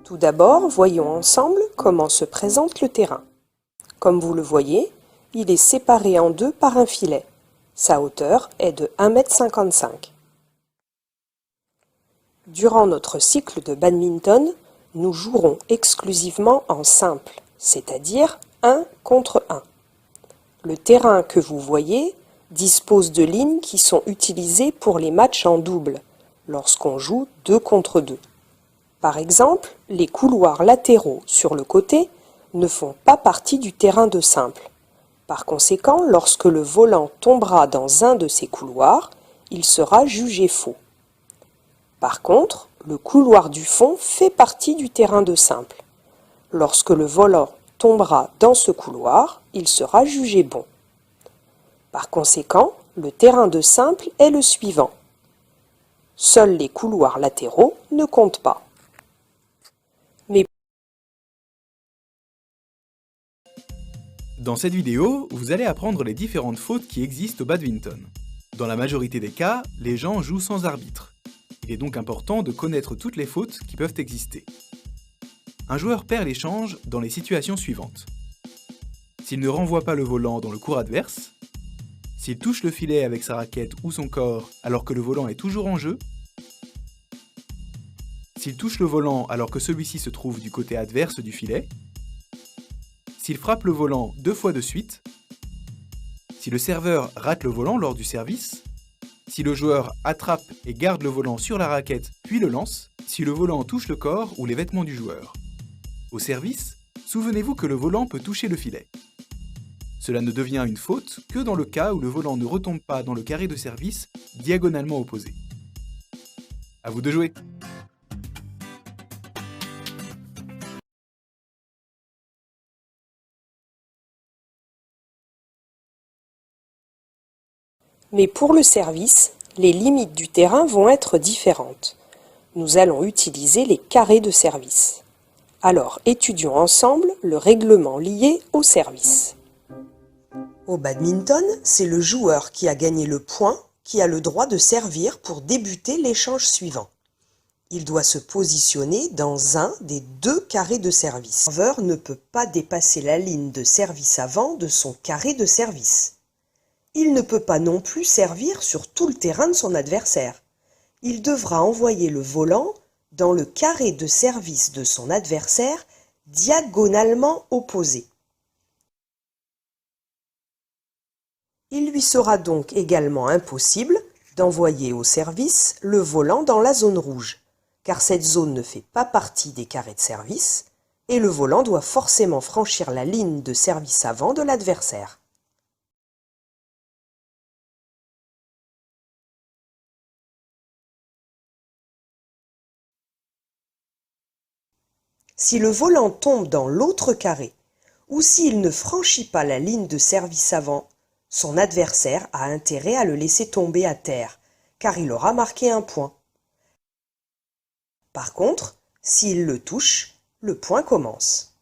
Tout d'abord, voyons ensemble comment se présente le terrain. Comme vous le voyez, il est séparé en deux par un filet. Sa hauteur est de 1,55 m. Durant notre cycle de badminton, nous jouerons exclusivement en simple, c'est-à-dire 1 contre 1. Le terrain que vous voyez dispose de lignes qui sont utilisées pour les matchs en double, lorsqu'on joue 2 contre 2. Par exemple, les couloirs latéraux sur le côté ne font pas partie du terrain de simple. Par conséquent, lorsque le volant tombera dans un de ces couloirs, il sera jugé faux. Par contre, le couloir du fond fait partie du terrain de simple. Lorsque le volant tombera dans ce couloir, il sera jugé bon. Par conséquent, le terrain de simple est le suivant. Seuls les couloirs latéraux ne comptent pas. Dans cette vidéo, vous allez apprendre les différentes fautes qui existent au badminton. Dans la majorité des cas, les gens jouent sans arbitre. Il est donc important de connaître toutes les fautes qui peuvent exister. Un joueur perd l'échange dans les situations suivantes. S'il ne renvoie pas le volant dans le court adverse, s'il touche le filet avec sa raquette ou son corps alors que le volant est toujours en jeu, s'il touche le volant alors que celui-ci se trouve du côté adverse du filet, s'il frappe le volant 2 fois de suite, si le serveur rate le volant lors du service, si le joueur attrape et garde le volant sur la raquette puis le lance, si le volant touche le corps ou les vêtements du joueur. Au service, souvenez-vous que le volant peut toucher le filet. Cela ne devient une faute que dans le cas où le volant ne retombe pas dans le carré de service diagonalement opposé. À vous de jouer! Mais pour le service, les limites du terrain vont être différentes. Nous allons utiliser les carrés de service. Alors, étudions ensemble le règlement lié au service. Au badminton, c'est le joueur qui a gagné le point qui a le droit de servir pour débuter l'échange suivant. Il doit se positionner dans un des 2 carrés de service. Le serveur ne peut pas dépasser la ligne de service avant de son carré de service. Il ne peut pas non plus servir sur tout le terrain de son adversaire. Il devra envoyer le volant dans le carré de service de son adversaire diagonalement opposé. Il lui sera donc également impossible d'envoyer au service le volant dans la zone rouge, car cette zone ne fait pas partie des carrés de service, et le volant doit forcément franchir la ligne de service avant de l'adversaire. Si le volant tombe dans l'autre carré, ou s'il ne franchit pas la ligne de service avant, son adversaire a intérêt à le laisser tomber à terre, car il aura marqué un point. Par contre, s'il le touche, le point commence.